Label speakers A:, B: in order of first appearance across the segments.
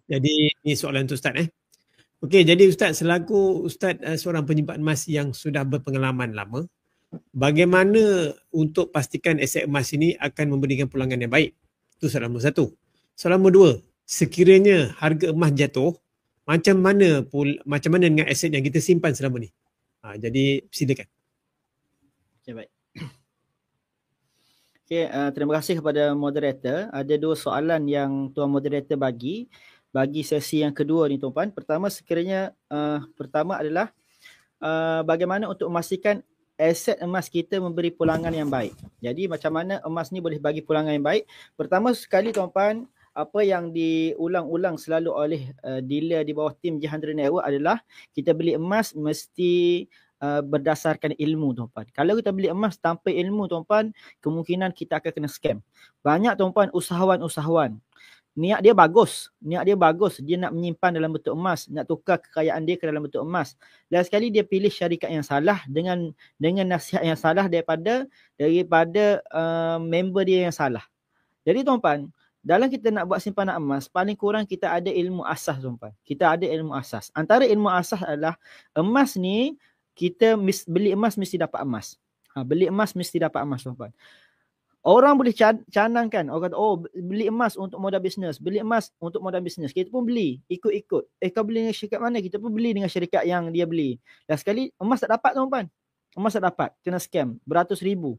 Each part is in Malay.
A: Jadi ini soalan untuk Ustaz. Okey, jadi Ustaz, selaku Ustaz seorang penyimpan emas yang sudah berpengalaman lama, bagaimana untuk pastikan aset emas ini akan memberikan pulangan yang baik? Itu soalan nombor satu. Soalan nombor dua, sekiranya harga emas jatuh, macam mana dengan aset yang kita simpan selama ni? Jadi silakan.
B: Okay, baik. Okay, terima kasih kepada moderator. Ada dua soalan yang Tuan Moderator bagi sesi yang kedua ni tuan-puan. Pertama sekiranya pertama adalah bagaimana untuk memastikan aset emas kita memberi pulangan yang baik. Jadi macam mana emas ni boleh bagi pulangan yang baik? Pertama sekali tuan-puan, apa yang diulang-ulang selalu oleh dealer di bawah tim G100 Network adalah kita beli emas mesti berdasarkan ilmu tuan-puan. Kalau kita beli emas tanpa ilmu tuan-puan, kemungkinan kita akan kena scam. Banyak tuan-puan usahawan-usahawan niat dia bagus, dia nak menyimpan dalam bentuk emas, nak tukar kekayaan dia ke dalam bentuk emas. Dan sekali dia pilih syarikat yang salah dengan nasihat yang salah daripada member dia yang salah. Jadi tuan-puan, dalam kita nak buat simpanan emas, paling kurang kita ada ilmu asas tuan-puan. Kita ada ilmu asas. Antara ilmu asas adalah emas ni, kita beli emas mesti dapat emas. Beli emas mesti dapat emas tuan-puan. Orang boleh canangkan, orang kata, oh beli emas untuk modal bisnes, beli emas untuk modal bisnes. Kita pun beli, ikut-ikut. Kau beli dengan syarikat mana? Kita pun beli dengan syarikat yang dia beli. Dan sekali, emas tak dapat tuan-puan. Emas tak dapat, kena scam, beratus ribu.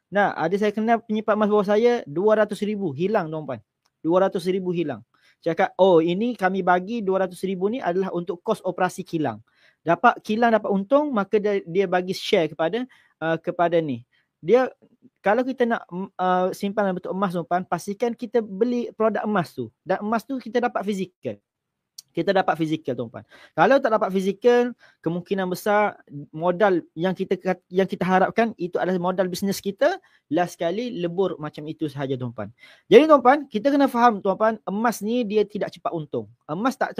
B: Nah, ada saya kenal penyimpan emas bawah saya, 200,000 hilang tuan-puan. 200,000 hilang. Cakap, oh ini kami bagi 200,000 ni adalah untuk kos operasi kilang. Kilang dapat untung, maka dia bagi share kepada ni. Dia, kalau kita nak simpan dalam bentuk emas tuan-puan, pastikan kita beli produk emas tu. Dan emas tu kita dapat fizikal. Kita dapat fizikal tuan-puan. Kalau tak dapat fizikal, kemungkinan besar modal yang kita harapkan itu adalah modal bisnes kita, last sekali lebur macam itu sahaja tuan-puan. Jadi tuan-puan, kita kena faham tuan-puan, emas ni dia tidak cepat untung. Emas tak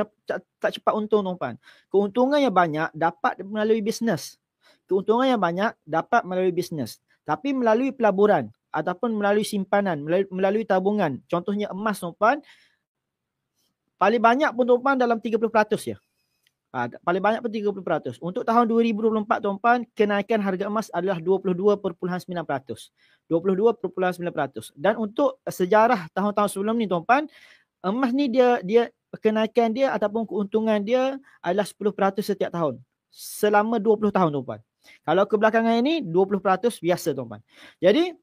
B: cepat untung tuan-puan. Keuntungan yang banyak dapat melalui bisnes. Tapi melalui pelaburan ataupun melalui simpanan, melalui tabungan. Contohnya emas tuan-puan, paling banyak pun tuan-puan dalam 30% ya. Paling banyak pun 30%. Untuk tahun 2024 tuan-puan, kenaikan harga emas adalah 22.9%. 22.9%. Dan untuk sejarah tahun-tahun sebelum ni tuan-puan, emas ni dia kenaikan dia ataupun keuntungan dia adalah 10% setiap tahun. Selama 20 tahun tuan-puan. Kalau kebelakangan ini 20% biasa tuan-puan. Jadi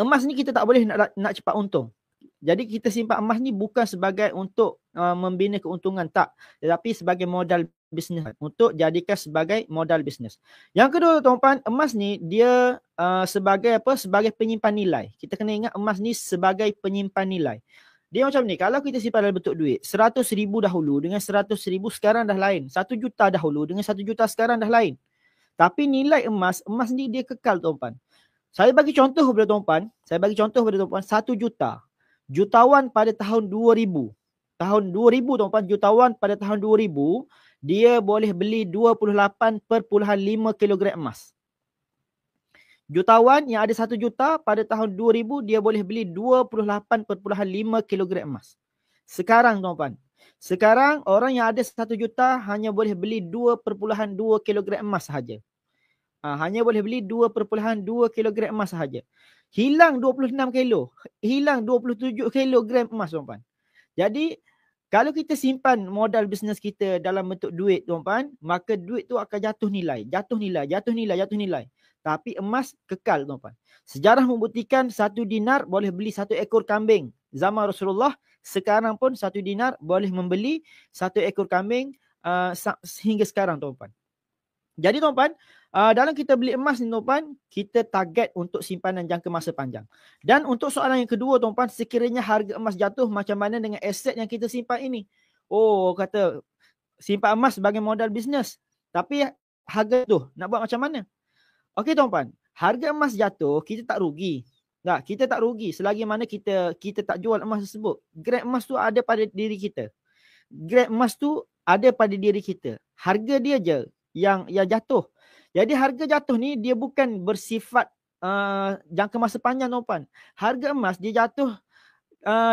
B: emas ni kita tak boleh nak cepat untung. Jadi kita simpan emas ni bukan sebagai untuk membina keuntungan, tak. Tetapi sebagai modal bisnes. Untuk jadikan sebagai modal bisnes. Yang kedua tuan-puan, emas ni dia sebagai apa? Sebagai penyimpan nilai. Kita kena ingat emas ni sebagai penyimpan nilai. Dia macam ni, kalau kita simpan dalam bentuk duit, 100,000 dahulu dengan 100,000 sekarang dah lain. 1 juta dahulu dengan 1 juta sekarang dah lain. Tapi nilai emas ni dia kekal tuan-puan. Saya bagi contoh kepada tuan-puan, 1 juta. Jutawan pada tahun 2000. Tahun 2000 tuan-puan, jutawan pada tahun 2000, dia boleh beli 28.5 kilogram emas. Jutawan yang ada 1 juta pada tahun 2000, dia boleh beli 28.5 kilogram emas. Sekarang tuan-puan, orang yang ada 1 juta hanya boleh beli 2.2 kilogram emas sahaja. Hanya boleh beli 2.2 kilogram emas sahaja. Hilang 26 kilo. Hilang 27 kilogram emas tuan-puan. Jadi, kalau kita simpan modal bisnes kita dalam bentuk duit tuan-puan, maka duit tu akan jatuh nilai. Tapi emas kekal tuan-puan. Sejarah membuktikan 1 dinar boleh beli 1 ekor kambing. Zaman Rasulullah, sekarang pun 1 dinar boleh membeli 1 ekor kambing sehingga sekarang tuan-puan. Jadi tuan-puan, dalam kita beli emas ni tuan-puan, kita target untuk simpanan jangka masa panjang. Dan untuk soalan yang kedua tuan-puan, sekiranya harga emas jatuh, macam mana dengan aset yang kita simpan ini? Oh, kata simpan emas sebagai modal bisnes. Tapi harga tu nak buat macam mana? Okey tuan-puan, harga emas jatuh, kita tak rugi. Tak, kita tak rugi selagi mana kita tak jual emas tersebut. Grade emas tu ada pada diri kita. Harga dia je yang jatuh. Jadi harga jatuh ni dia bukan bersifat jangka masa panjang tuan-puan. Harga emas dia jatuh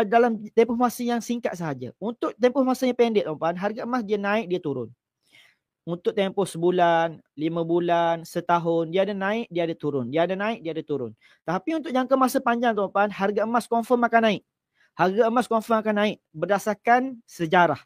B: dalam tempoh masa yang singkat sahaja. Untuk tempoh masa yang pendek tuan-tuan, harga emas dia naik, dia turun. Untuk tempoh sebulan, 5 bulan, setahun, dia ada naik, dia ada turun. Dia ada naik, dia ada turun. Tapi untuk jangka masa panjang tuan-tuan, harga emas confirm akan naik. Harga emas confirm akan naik berdasarkan sejarah.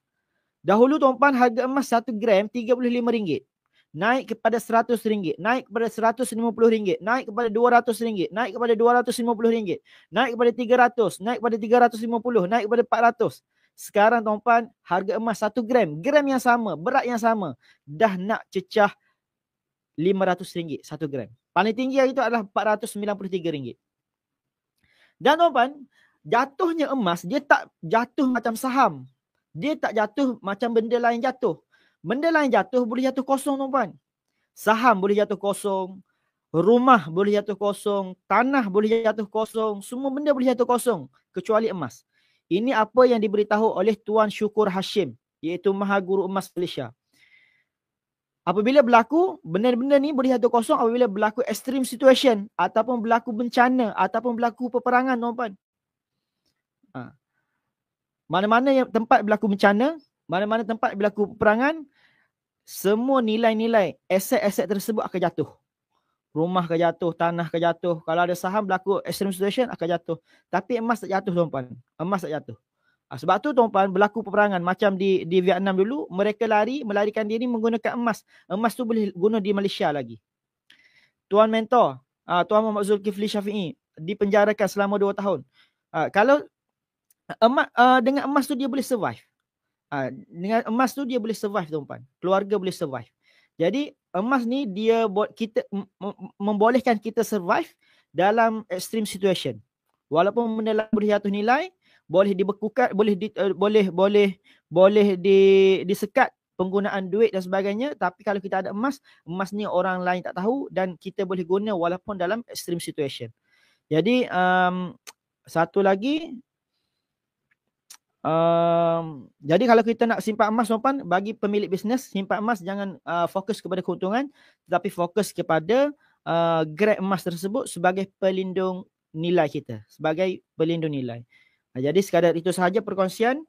B: Dahulu tuan-tuan, harga emas 1 gram RM35. Naik kepada RM100, naik kepada RM150, naik kepada RM200, naik kepada RM250, naik kepada RM300, naik kepada RM350, naik kepada RM400. Sekarang tuan-tuan, harga emas 1 gram yang sama, berat yang sama, dah nak cecah RM500 1 gram. Paling tinggi hari itu adalah RM493. Dan tuan-tuan, jatuhnya emas, dia tak jatuh macam saham. Dia tak jatuh macam benda lain jatuh. Benda lain jatuh boleh jatuh kosong tuan-tuan. Saham boleh jatuh kosong, rumah boleh jatuh kosong, tanah boleh jatuh kosong, semua benda boleh jatuh kosong kecuali emas. Ini apa yang diberitahu oleh Tuan Syukur Hashim, iaitu Maha Guru Emas Malaysia. Apabila berlaku, benda-benda ni boleh jatuh kosong apabila berlaku extreme situation, ataupun berlaku bencana, ataupun berlaku peperangan tuan-tuan. Mana-mana yang tempat berlaku bencana, mana-mana tempat berlaku peperangan, semua nilai-nilai aset-aset tersebut akan jatuh. Rumah akan jatuh, tanah akan jatuh. Kalau ada saham berlaku extreme situation akan jatuh. Tapi emas tak jatuh tuan-tuan. Emas tak jatuh. Sebab tu tuan-tuan berlaku peperangan macam di Vietnam dulu, mereka melarikan diri menggunakan emas. Emas tu boleh guna di Malaysia lagi. Tuan mentor, Tuan Muhammad Zulkifli Syafi'i dipenjarakan selama 2 tahun. Kalau dengan emas tu dia boleh survive. Dengan emas tu dia boleh survive tuan-tuan. Keluarga boleh survive. Jadi emas ni dia buat kita membolehkan kita survive dalam extreme situation. Walaupun benda lain boleh jatuh nilai, boleh dibekukan, boleh disekat penggunaan duit dan sebagainya, tapi kalau kita ada emas, emas ni orang lain tak tahu dan kita boleh guna walaupun dalam extreme situation. Jadi satu lagi, jadi kalau kita nak simpan emas tuan-tuan, bagi pemilik bisnes, simpan emas jangan fokus kepada keuntungan, tetapi fokus kepada grade emas tersebut sebagai pelindung nilai kita, sebagai pelindung nilai. Jadi sekadar itu sahaja perkongsian.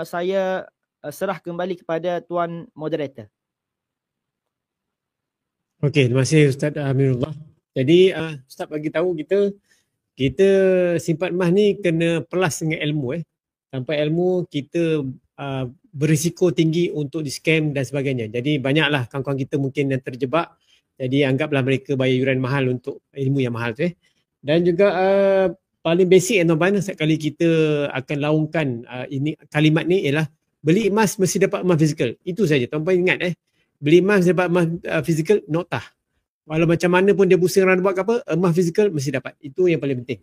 B: Saya serah kembali kepada Tuan Moderator.
A: Okey, terima kasih Ustaz Amirullah. Jadi Ustaz bagi tahu kita simpan emas ni kena plus dengan ilmu. Tanpa ilmu kita berisiko tinggi untuk di-scam dan sebagainya. Jadi banyaklah kawan-kawan kita mungkin yang terjebak. Jadi anggaplah mereka bayar yuran mahal untuk ilmu yang mahal tu. Dan juga paling basic tuan-tuan, setiap kali kita akan laungkan ini kalimat ni ialah beli emas mesti dapat emas fizikal. Itu saja. Tuan-tuan ingat beli emas dapat emas fizikal, notah. Walau macam mana pun dia pusing roundabout ke apa, emas fizikal mesti dapat. Itu yang paling penting.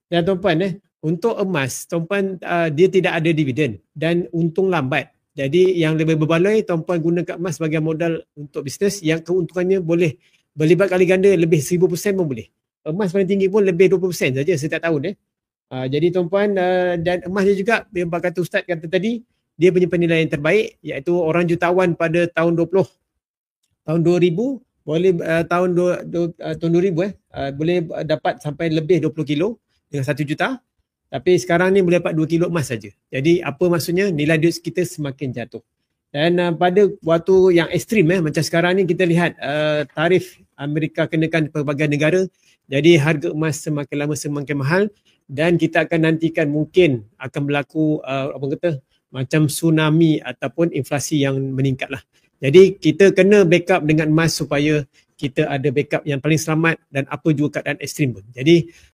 A: Dan tuan-tuan untuk emas, tuan-tuan dia tidak ada dividen dan untung lambat. Jadi yang lebih berbaloi, tuan-tuan gunakan emas sebagai modal untuk bisnes yang keuntungannya boleh berlipat kali ganda, lebih 1000% pun boleh. Emas paling tinggi pun lebih 20% saja setiap tahun. Jadi tuan-tuan, dan emas dia juga, yang kata Ustaz kata tadi, dia punya penilaian terbaik, iaitu orang jutawan pada tahun 2000, boleh tahun 2000 boleh dapat sampai lebih 20 kilo dengan 1 juta. Tapi sekarang ni boleh dapat 2 kilo emas saja. Jadi apa maksudnya? Nilai duit kita semakin jatuh. Dan pada waktu yang ekstrim macam sekarang ni kita lihat tarif Amerika kenakan pelbagai negara. Jadi harga emas semakin lama semakin mahal dan kita akan nantikan mungkin akan berlaku macam tsunami ataupun inflasi yang meningkat lah. Jadi kita kena backup dengan emas supaya kita ada backup yang paling selamat dan apa juga keadaan ekstrim pun. Jadi